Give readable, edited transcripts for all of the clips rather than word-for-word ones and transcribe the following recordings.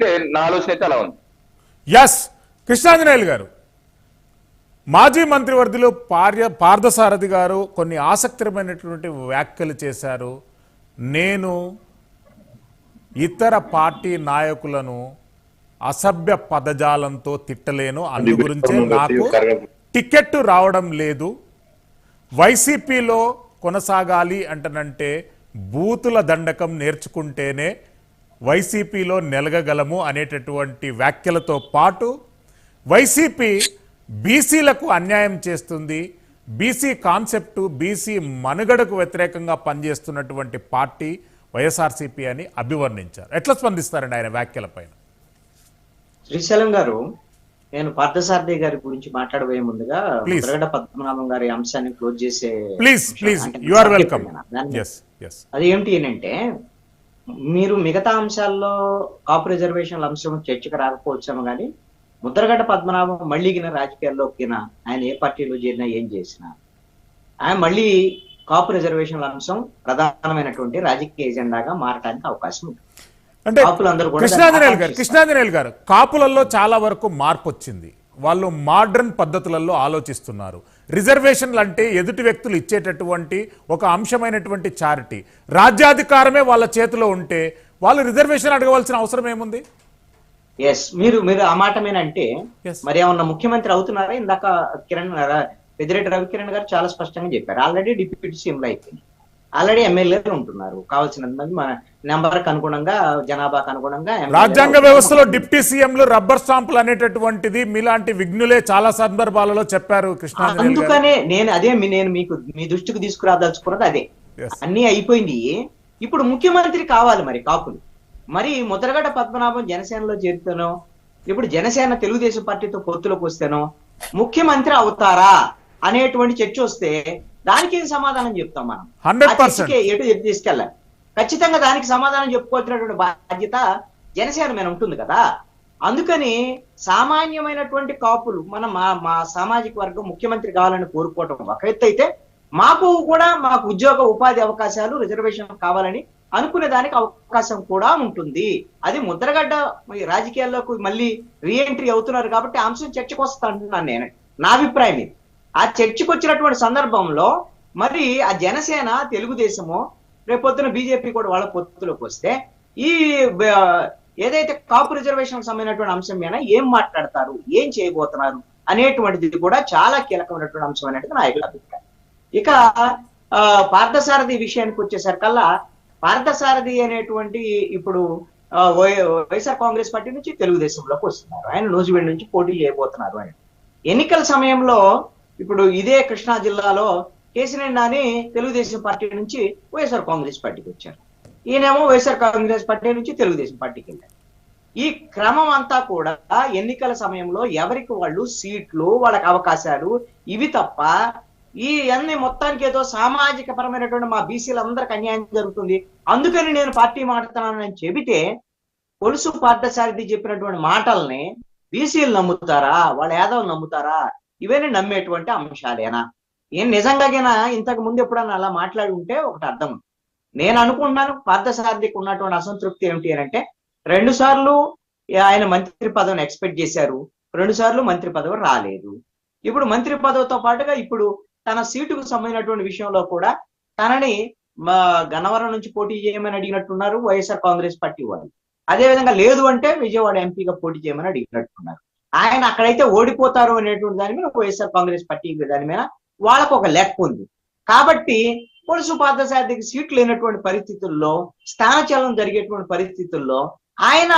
అయితే నా ఆలోచన అయితే అలా ఉంది. ఎస్ కృష్ణాంజనేయులు గారు, మాజీ మంత్రివర్యులు పార్థసారథి గారు కొన్ని ఆసక్తికరమైనటువంటి వ్యాఖ్యలు చేశారు. నేను ఇతర పార్టీ నాయకులను అసభ్య పదజాలంతో తిట్టలేను, అందు గురించే నాకు టికెట్ రావడం లేదు. వైసీపీలో కొనసాగాలి అంటనంటే బూతుల దండకం నేర్చుకుంటేనే వైసీపీలో నెలగగలము అనేటటువంటి వ్యాఖ్యలతో పాటు వైసీపీ బీసీలకు అన్యాయం చేస్తుంది, బీసీ కాన్సెప్టు బీసీ మనుగడకు వ్యతిరేకంగా పనిచేస్తున్నటువంటి పార్టీ వైఎస్ఆర్సీపీ అని అభివర్ణించారు. ఎట్లా స్పందిస్తారండి ఆయన వ్యాఖ్యలపైన? శ్రీశైలం గారు, నేను పార్థసారథి గారి గురించి మాట్లాడబోయే ముందుగా ముద్రగడ పద్మనాభం గారి అంశాన్ని క్లోజ్ చేసే ప్లీజ్ యు ఆర్ వెల్కమ్. అది ఏమిటి అంటే, మీరు మిగతా అంశాల్లో కాపు రిజర్వేషన్ల అంశం చర్చకు రాకపోవచ్చాము కానీ ముద్రగడ పద్మనాభం మళ్ళీ రాజకీయాల్లోకి ఆయన ఏ పార్టీలో చేరినా ఏం చేసినా ఆయన మళ్ళీ కాపు రిజర్వేషన్ల అంశం ప్రధానమైనటువంటి రాజకీయ ఎజెండాగా మారడానికి అవకాశం ఉంది. అంటే కృష్ణాంజనేయులు గారు, కాపులలో చాలా వరకు మార్పు వచ్చింది. వాళ్ళు మోడర్న్ పద్ధతులలో ఆలోచిస్తున్నారు. రిజర్వేషన్లు అంటే ఎదుటి వ్యక్తులు ఇచ్చేటటువంటి ఒక అంశమైనటువంటి చారిటీ, రాజ్యాధికారమే వాళ్ళ చేతిలో ఉంటే వాళ్ళు రిజర్వేషన్ అడగవలసిన అవసరం ఏముంది? ఎస్, మీరు ఆ మాట మీనంటే మరి ఏమన్నా ముఖ్యమంత్రి అవుతున్నారా? ఇందాక పెద్దిరెడ్డి రవికిరణ్ గారు చాలా స్పష్టంగా చెప్పారు. ఆల్రెడీ డిప్యూటీ సీఎంలు అయిపోయింది, ఆల్రెడీ ఎమ్మెల్యేలు ఉంటున్నారు. కావాల్సినంత మంది మన నెంబర్కి అనుగుణంగా, జనాభాకు అనుగుణంగా. రాజ్యాంగ వ్యవస్థలో డిప్యూటీ సీఎంలు రబ్బర్ స్టాంపులు అనేటటువంటిది మీలాంటి విఘ్నులే చాలా సందర్భాలలో చెప్పారు కృష్ణ. అందుకనే నేను మీకు మీ దృష్టికి తీసుకురాదలుచుకున్నది అదే. అన్ని అయిపోయింది, ఇప్పుడు ముఖ్యమంత్రి కావాలి మరి కాపులు. మరి ముద్రగడ పద్మనాభం జనసేనలో చేరుతానో, ఇప్పుడు జనసేన తెలుగుదేశం పార్టీతో పొత్తులోకి వస్తేనో ముఖ్యమంత్రి అవుతారా అనేటువంటి చర్చ వస్తే దానికి ఏం సమాధానం చెప్తాం మనం? ఎటు తీసుకెళ్ళాలి. ఖచ్చితంగా దానికి సమాధానం చెప్పుకోవాల్సినటువంటి బాధ్యత జనసేన మీద ఉంటుంది కదా. అందుకని సామాన్యమైనటువంటి కాపులు మా సామాజిక వర్గం ముఖ్యమంత్రి కావాలని కోరుకోవటం ఒక ఎత్తు అయితే, మాకు ఉద్యోగ ఉపాధి అవకాశాలు రిజర్వేషన్ కావాలని అనుకునే దానికి అవకాశం కూడా ఉంటుంది. అది ముద్రగడ్డ రాజకీయాల్లోకి మళ్ళీ రీఎంట్రీ అవుతున్నారు కాబట్టి ఆ అంశం చర్చకు వస్తా అంటున్నాను నేను. నా అభిప్రాయం ఇది. ఆ చర్చకు వచ్చినటువంటి సందర్భంలో మరి ఆ జనసేన, తెలుగుదేశము, రేపొద్దున బీజేపీ కూడా వాళ్ళ పొత్తులోకి వస్తే ఈ ఏదైతే కాపు రిజర్వేషన్ సంబంధించినటువంటి అంశం మీద ఏం మాట్లాడతారు, ఏం చేయబోతున్నారు అనేటువంటిది కూడా చాలా కీలకమైనటువంటి అంశం అనేది నా అభిప్రాయం. ఇక పార్థసారథి విషయానికి వచ్చేసరికల్లా, పార్థసారథి అనేటువంటి ఇప్పుడు వైఎస్ఆర్ కాంగ్రెస్ పార్టీ నుంచి తెలుగుదేశంలోకి వస్తున్నారు. ఆయన నూజివీడు నుంచి పోటీ చేయబోతున్నారు. ఆయన ఎన్నికల సమయంలో ఇప్పుడు ఇదే కృష్ణా జిల్లాలో కేసీఆర్ నాని తెలుగుదేశం పార్టీ నుంచి వైఎస్ఆర్ కాంగ్రెస్ పార్టీకి వచ్చారు. ఈయనేమో వైఎస్ఆర్ కాంగ్రెస్ పార్టీ నుంచి తెలుగుదేశం పార్టీకి వెళ్ళారు. ఈ క్రమం అంతా కూడా ఎన్నికల సమయంలో ఎవరికి వాళ్ళు సీట్లు, వాళ్ళకి అవకాశాలు ఇవి తప్ప ఈ అన్ని మొత్తానికి ఏదో సామాజిక పరమైనటువంటి మా బీసీలందరికి అన్యాయం జరుగుతుంది, అందుకని నేను పార్టీ మాట్లాడుతున్నానని చెబితే కొలుసు పార్థసారథి చెప్పినటువంటి మాటల్ని బీసీలు నమ్ముతారా, వాళ్ళ యాదవులు నమ్ముతారా? ఇవన్నీ నమ్మేటువంటి అంశాలేనా? ఏం నిజంగాగైనా ఇంతకు ముందు ఎప్పుడన్నా అలా మాట్లాడి ఉంటే ఒకటి అర్థం. నేను అనుకుంటున్నాను పార్థసారథికి ఉన్నటువంటి అసంతృప్తి ఏమిటి అని అంటే, 2 సార్లు ఆయన మంత్రి పదవిని ఎక్స్పెక్ట్ చేశారు, 2 సార్లు మంత్రి పదవి రాలేదు. ఇప్పుడు మంత్రి పదవితో పాటుగా ఇప్పుడు తన సీటుకు సంబంధించినటువంటి విషయంలో కూడా తనని గన్నవరం నుంచి పోటీ చేయమని అడిగినట్టున్నారు వైఎస్ఆర్ కాంగ్రెస్ పార్టీ వాళ్ళు. అదేవిధంగా లేదు అంటే విజయవాడ ఎంపీగా పోటీ చేయమని అడిగినట్టున్నారు. ఆయన అక్కడైతే ఓడిపోతారు అనేటువంటి దాని మీద వైఎస్ఆర్ కాంగ్రెస్ పార్టీ దాని మీద వాళ్ళకు ఒక లెక్క ఉంది. కాబట్టి కొలుసు పార్థసారథికి సీట్లు లేనటువంటి పరిస్థితుల్లో, స్థానచలనం జరిగేటువంటి పరిస్థితుల్లో ఆయన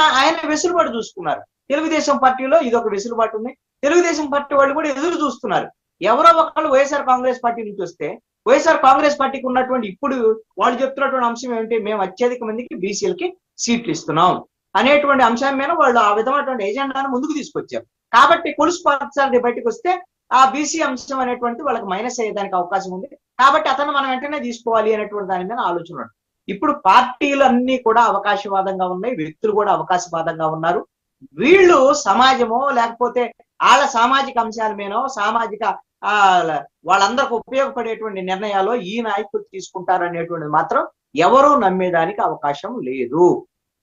వెసులుబాటు చూసుకున్నారు. తెలుగుదేశం పార్టీలో ఇదొక వెసులుబాటు ఉంది. తెలుగుదేశం పార్టీ వాళ్ళు కూడా ఎదురు చూస్తున్నారు. ఎవరో ఒకళ్ళు వైఎస్ఆర్ కాంగ్రెస్ పార్టీ నుంచి వస్తే, వైఎస్ఆర్ కాంగ్రెస్ పార్టీకి ఉన్నటువంటి ఇప్పుడు వాళ్ళు చెప్తున్నటువంటి అంశం ఏమిటి, మేము అత్యధిక మందికి బీసీలకి సీట్లు ఇస్తున్నాం అనేటువంటి అంశం మీద వాళ్ళు ఆ విధమైనటువంటి ఎజెండాను ముందుకు తీసుకొచ్చారు. కాబట్టి కొలుసు పార్థసారథి బయటకు వస్తే ఆ బీసీ అంశం అనేటువంటి వాళ్ళకి మైనస్ అయ్యేదానికి అవకాశం ఉంది. కాబట్టి అతను మనం వెంటనే తీసుకోవాలి అనేటువంటి దాని మీద ఆలోచన. ఇప్పుడు పార్టీలు అన్ని కూడా అవకాశవాదంగా ఉన్నాయి, వ్యక్తులు కూడా అవకాశవాదంగా ఉన్నారు. వీళ్ళు సమాజమో లేకపోతే వాళ్ళ సామాజిక అంశాల మీదనో, సామాజిక వాళ్ళందరికి ఉపయోగపడేటువంటి నిర్ణయాలు ఈ నాయకులు తీసుకుంటారు అనేటువంటిది మాత్రం ఎవరూ నమ్మేదానికి అవకాశం లేదు.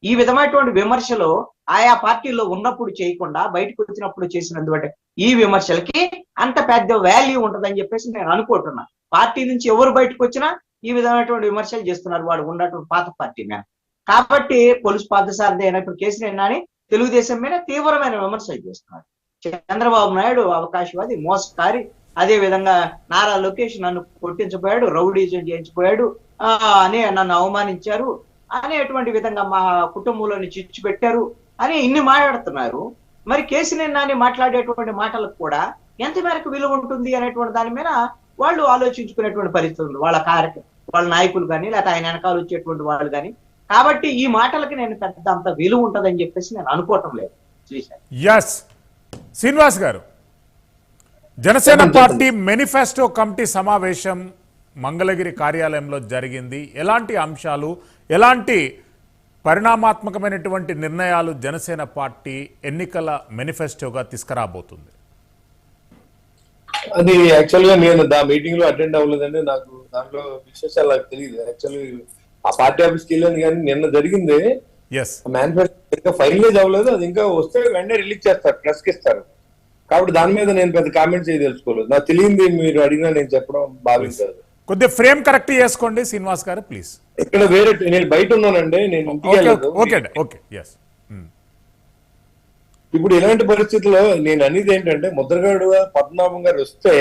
ఈ విధమైనటువంటి విమర్శలు ఆయా పార్టీల్లో ఉన్నప్పుడు చేయకుండా బయటకు వచ్చినప్పుడు చేసినందువల్ల ఈ విమర్శలకి అంత పెద్ద వాల్యూ ఉంటుందని చెప్పేసి నేను అనుకుంటున్నా. పార్టీ నుంచి ఎవరు బయటకు వచ్చినా ఈ విధమైనటువంటి విమర్శలు చేస్తున్నారు వాడు ఉన్నటువంటి పాత పార్టీ మీద. కాబట్టి పోలీసు పాదసారథి అయినటువంటి కేసీఆర్ నాని తెలుగుదేశం మీద తీవ్రమైన విమర్శలు చేస్తున్నారు. చంద్రబాబు నాయుడు అవకాశవాది, మోసకారి, అదే విధంగా నారా లోకేష్ నన్ను కొట్టించబోయాడు, రౌడీజం చేయించిపోయాడు అని నన్ను అవమానించారు అనేటువంటి విధంగా మా కుటుంబంలోని చిచ్చు పెట్టారు అని ఇన్ని మాట్లాడుతున్నారు. మరి కేసీఆర్ నాని మాట్లాడేటువంటి మాటలకు కూడా ఎంత మేరకు విలువ ఉంటుంది అనేటువంటి దాని మీద వాళ్ళు ఆలోచించుకునేటువంటి పరిస్థితి ఉంది, వాళ్ళ నాయకులు కానీ లేకపోతే ఆయన వెనకాల వచ్చేటువంటి వాళ్ళు కానీ. కాబట్టి ఈ మాటలకి నేను పెద్ద అంత విలువ ఉంటుందని చెప్పేసి నేను అనుకోవటం లేదు. ఎస్ శ్రీనివాస్ గారు, జనసేన పార్టీ మేనిఫెస్టో కమిటీ సమావేశం మంగళగిరి కార్యాలయంలో జరిగింది. ఎలాంటి అంశాలు, ఎలాంటి పరిణామాత్మకమైనటువంటి నిర్ణయాలు జనసేన పార్టీ ఎన్నికల మేనిఫెస్టోగా తీసుకురాబోతుంది? అది యాక్చువల్గా నేను మీటింగ్ లో అటెండ్ అవ్వలేదండి. నాకు దాంట్లో విశేషాలు నాకు తెలియదు. యాక్చువల్లీ ఆ పార్టీ ఆఫీస్కి వెళ్ళాను, కానీ నిన్న జరిగింది మేనిఫెస్టో ఇంకా ఫైనలైజ్ అవ్వలేదు. అది ఇంకా వస్తే వెంటనే రిలీజ్ చేస్తారు, ప్రెస్ కి ఇస్తారు. కాబట్టి దాని మీద నేను పెద్ద కామెంట్ చేయదలుచుకోలేదు. నాకు తెలియంది మీరు అడిగినా నేను చెప్పడం భావించారు. కొద్దిగా ఫ్రేమ్ కరెక్ట్ చేసుకోండి శ్రీనివాస్ గారు ప్లీజ్. ఇక్కడ వేరే నేను బయట ఉన్నానండి, నేను ఇంటికి వెళ్ళలేదు. ఇప్పుడు ఇలాంటి పరిస్థితుల్లో నేను అనేది ఏంటంటే, ముద్రగడ పద్మనాభం గారు వస్తే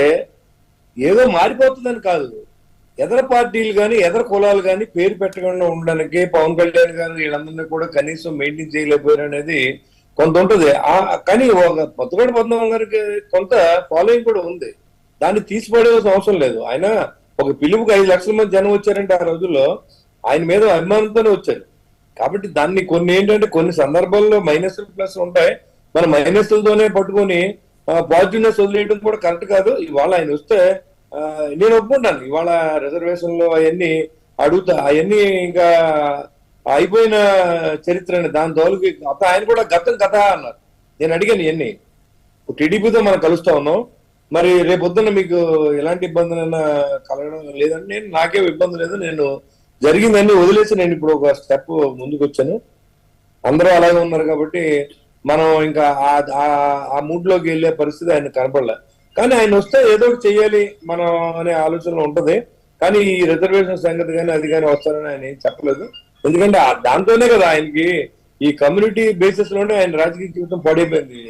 ఏదో మారిపోతుందని కాదు, ఎదర పార్టీలు కానీ ఎదర కులాలు కానీ పేరు పెట్టకుండా ఉండడానికి పవన్ కళ్యాణ్ గారు వీళ్ళందరినీ కూడా కనీసం మెయింటైన్ చేయలేకపోయారు అనేది కొంత ఉంటుంది. కానీ ఒక ముద్రగడ పద్మనాభం గారికి కొంత ఫాలోయింగ్ కూడా ఉంది, దాన్ని తీసిపడేసిన అవసరం లేదు. ఆయన ఒక పిలుపుకి 5 లక్షల మంది జనం వచ్చారంటే ఆ రోజుల్లో ఆయన మీద అభిమానంతోనే వచ్చారు. కాబట్టి దాన్ని కొన్ని ఏంటంటే కొన్ని సందర్భాల్లో మైనస్ ప్లస్ ఉంటాయి. మన మైనస్లతోనే పట్టుకొని పాజిటివ్నెస్ వదిలేయడం కూడా కరెక్ట్ కాదు. ఇవాళ ఆయన వస్తే నేను ఒప్పుకుంటాను, ఇవాళ రిజర్వేషన్లు అవన్నీ అడుగుతా, అవన్నీ ఇంకా అయిపోయిన చరిత్ర. దాని తోలుకి ఆయన కూడా గతం కథ అన్నారు. నేను అడిగాను ఇవన్నీ, టీడీపీతో మనం కలుస్తా ఉన్నాం, మరి రేపొద్దున మీకు ఎలాంటి ఇబ్బందులైనా కలగడం లేదంటే నేను నాకేం ఇబ్బంది లేదు, నేను జరిగిందన్నీ వదిలేసి నేను ఇప్పుడు ఒక స్టెప్ ముందుకు వచ్చాను. అందరూ అలాగే ఉన్నారు కాబట్టి మనం ఇంకా ఆ మూడ్ లోకి వెళ్ళే పరిస్థితి ఆయన కనపడలే. కానీ ఆయన వస్తే ఏదో ఒకటి చెయ్యాలి మనం అనే ఆలోచనలో ఉంటది. కానీ ఈ రిజర్వేషన్ సంగతి కానీ అది కానీ వస్తారని ఆయన ఏం చెప్పలేదు. ఎందుకంటే దాంతోనే కదా ఆయనకి ఈ కమ్యూనిటీ బేసిస్ లోనే ఆయన రాజకీయ జీవితం పడిపోయింది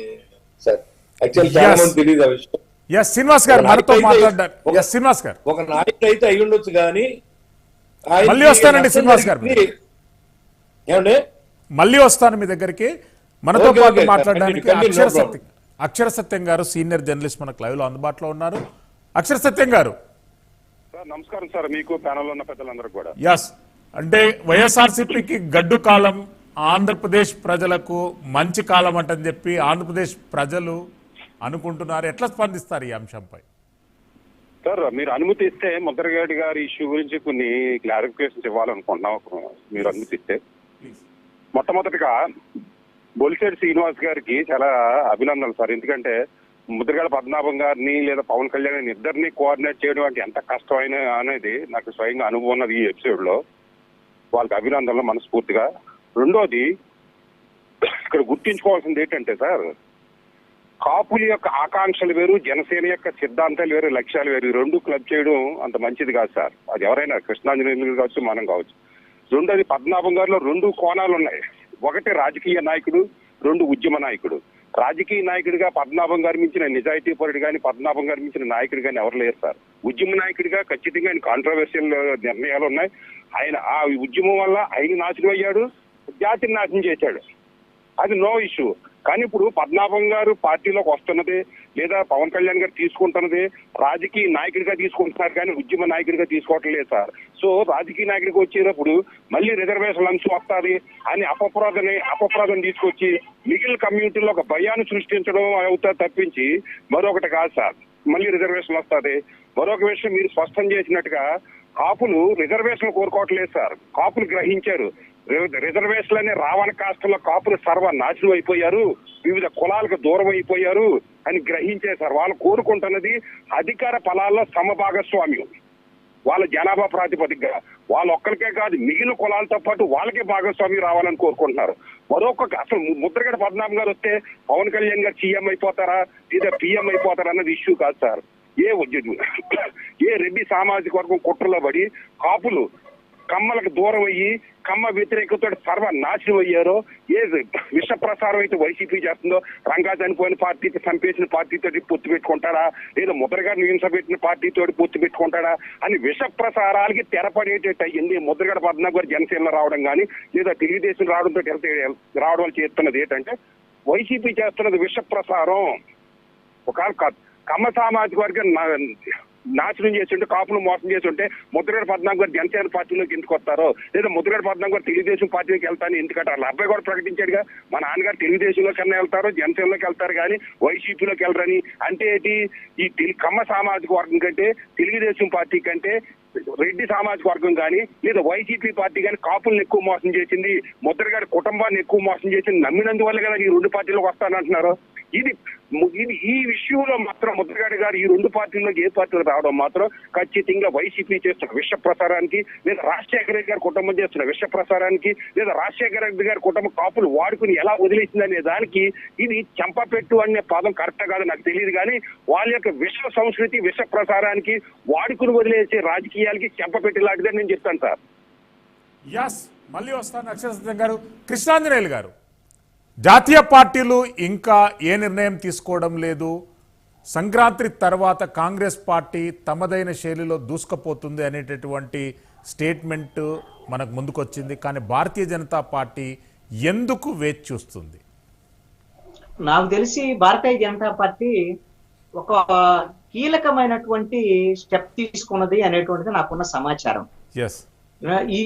సార్. యాక్చువల్ చాలా మంది తెలియదు ఆ విషయం. ఒక నాయకుడు అయితే అయి ఉండొచ్చు కానీ మళ్ళీ వస్తానండి శ్రీనివాస్ గారు, ఏమండి మళ్ళీ వస్తాను మీ దగ్గరికి. మనతో పాటు మాట్లాడడానికి అక్షర సత్యం గారు సీనియర్ జర్నలిస్ట్ మనకు లైవ్ లో అందుబాటులో ఉన్నారు. అక్షర సత్యం గారు నమస్కారం సార్, మీకు ప్యానల్ ఉన్న పెద్దలందరూ కూడా. ఎస్, అంటే వైఎస్ఆర్సీపీకి గడ్డు కాలం, ఆంధ్రప్రదేశ్ ప్రజలకు మంచి కాలం అంటని చెప్పి ఆంధ్రప్రదేశ్ ప్రజలు అనుకుంటున్నారు. ఎట్లా స్పందిస్తారు ఈ అంశంపై? సార్ మీరు అనుమతి ఇస్తే ముద్రగడ గారి ఇష్యూ గురించి కొన్ని క్లారిఫికేషన్స్ ఇవ్వాలనుకుంటున్నాం. మీరు అనుమతి ఇస్తే మొట్టమొదటిగా బొలిశెట్టి శ్రీనివాస్ గారికి చాలా అభినందనలు సార్. ఎందుకంటే ముద్రగడ పద్మనాభం గారిని లేదా పవన్ కళ్యాణ్ ఇద్దరిని కోఆర్డినేట్ చేయడం అంటే ఎంత కష్టమైన అనేది నాకు స్వయంగా అనుభవం ఉన్నది ఈ ఎపిసోడ్ లో. వాళ్ళకి అభినందనలు మనస్ఫూర్తిగా. రెండోది ఇక్కడ గుర్తించుకోవాల్సింది ఏంటంటే సార్, కాపుల యొక్క ఆకాంక్షలు వేరు, జనసేన యొక్క సిద్ధాంతాలు వేరు, లక్ష్యాలు వేరు. రెండు క్లబ్ చేయడం అంత మంచిది కాదు సార్. అది ఎవరైనా కృష్ణాంజనేయులు కావచ్చు, మనం కావచ్చు. రెండోది పద్మనాభం గారిలో 2 కోణాలు ఉన్నాయి. ఒకటి రాజకీయ నాయకుడు, 2 ఉద్యమ నాయకుడు. రాజకీయ నాయకుడిగా పద్మనాభం గారి మించిన నిజాయితీ పరుడు కానీ పద్మనాభం గారి మించిన నాయకుడు కానీ ఎవరు లేరు సార్. ఉద్యమ నాయకుడిగా ఖచ్చితంగా ఆయన కాంట్రవర్షియల్ నిర్ణయాలు ఉన్నాయి. ఆయన ఆ ఉద్యమం వల్ల ఆయన నాశనం అయ్యాడు, జాతిని నాశనం చేశాడు, అది నో ఇష్యూ. కానీ ఇప్పుడు పద్మనాభం గారు పార్టీలోకి వస్తున్నది లేదా పవన్ కళ్యాణ్ గారు తీసుకుంటున్నది రాజకీయ నాయకుడిగా తీసుకుంటున్నారు కానీ ఉద్యమ నాయకుడిగా తీసుకోవటం లేదు సార్. సో రాజకీయ నాయకుడికి వచ్చేటప్పుడు మళ్ళీ రిజర్వేషన్ అంశం వస్తుంది అని అపప్రదం తీసుకొచ్చి మిగిలిన కమ్యూనిటీలో ఒక భయాన్ని సృష్టించడం అవుతా తప్పించి మరొకటి కాదు సార్. మళ్ళీ రిజర్వేషన్ వస్తుంది. మరొక విషయం మీరు స్పష్టం చేసినట్టుగా కాపులు రిజర్వేషన్ కోరుకోవట్లేదు సార్. కాపులు గ్రహించారు రిజర్వేషన్ అనే రావణ కాస్తంలో కాపులు సర్వనాశనం అయిపోయారు, వివిధ కులాలకు దూరం అయిపోయారు అని గ్రహించారు సార్. వాళ్ళు కోరుకుంటున్నది అధికార ఫలాల్లో సమభాగస్వామ్యం. వాళ్ళ జనాభా ప్రాతిపదికగా వాళ్ళ ఒక్కరికే కాదు మిగిలిన కులాలతో పాటు వాళ్ళకే భాగస్వామి రావాలని కోరుకుంటున్నారు. అసలు ముద్రగడ పద్మనాభం గారు వస్తే పవన్ కళ్యాణ్ గారు సీఎం అయిపోతారా లేదా పిఎం అయిపోతారా అన్నది ఇష్యూ కాదు సార్. ఏ రెడ్డి సామాజిక వర్గం కుట్రలో పడి కాపులు కమ్మలకు దూరం అయ్యి కమ్మ వ్యతిరేకతో సర్వనాశనం అయ్యారో, ఏ విష ప్రసారం అయితే వైసీపీ చేస్తుందో, రంగా చనిపోయిన పార్టీతో చంపేసిన పార్టీతో పొత్తు పెట్టుకుంటాడా లేదా ముద్రగడ హింస పెట్టిన పార్టీతో పొత్తు పెట్టుకుంటాడా అని విష ప్రసారాలకి తెరపడేటట్టు అయ్యింది ముద్రగడ పద్మనాభం గారు జనసేనలో రావడం కానీ లేదా తెలుగుదేశం రావడంతో రావడం చేస్తున్నది ఏంటంటే వైసీపీ చేస్తున్నది విష ప్రసారం. ఒక కమ్మ సామాజిక వర్గం నాశనం చేస్తుంటే, కాపులు మోసం చేస్తుంటే ముద్రగడ పద్మనాభం గారు జనసేన పార్టీలోకి ఎందుకు వస్తారో లేదా ముద్రగడ పద్మనాభం గారు తెలుగుదేశం పార్టీలోకి వెళ్తాను ఎందుకంటే వాళ్ళ అబ్బాయి కూడా ప్రకటించాడుగా మా నాన్నగారు తెలుగుదేశంలో కన్నా వెళ్తారు, జనసేనలోకి వెళ్తారు కానీ వైసీపీలోకి వెళ్ళరని. అంటే ఏంటి, ఈ కమ్మ సామాజిక వర్గం కంటే తెలుగుదేశం పార్టీ కంటే రెడ్డి సామాజిక వర్గం కానీ లేదా వైసీపీ పార్టీ కానీ కాపులను ఎక్కువ మోసం చేసింది, ముద్రగడ కుటుంబాన్ని ఎక్కువ మోసం చేసింది నమ్మినందువల్ల కదా ఈ రెండు పార్టీలకు వస్తానంటున్నారు. ఇది ఈ విషయంలో మాత్రం ముద్రగడ గారు ఈ రెండు పార్టీల్లోకి ఏ పార్టీలు రావడం మాత్రం ఖచ్చితంగా వైసీపీ చేస్తున్న విష ప్రసారానికి లేదా రాజశేఖర రెడ్డి గారి కుటుంబం చేస్తున్న విష ప్రసారానికి లేదా రాజశేఖర రెడ్డి గారి కుటుంబం కాపులు వాడుకుని ఎలా వదిలేసిందనే దానికి ఇది చెంపపెట్టు అనే పదం కరెక్ట్ కాదు నాకు తెలియదు కానీ వాళ్ళ యొక్క విష సంస్కృతి విష ప్రసారానికి వాడుకుని వదిలేసే రాజకీయాలకి చెంపపెట్టి లాంటిదని నేను చెప్తాను సార్. మళ్ళీ వస్తాను అక్షర గారు. కృష్ణాంజనేయులు గారు, జాతీయ పార్టీలు ఇంకా ఏ నిర్ణయం తీసుకోవడం లేదు, సంక్రాంతి తర్వాత కాంగ్రెస్ పార్టీ తమదైన శైలిలో దూసుకుపోతుంది అనేటటువంటి స్టేట్మెంట్ మనకు ముందుకొచ్చింది. కానీ భారతీయ జనతా పార్టీ ఎందుకు వేచి చూస్తుంది? నాకు తెలిసి భారతీయ జనతా పార్టీ ఒక కీలకమైనటువంటి స్టెప్ తీసుకున్నది అనేటువంటిది నాకున్న సమాచారం. ఎస్, ఈ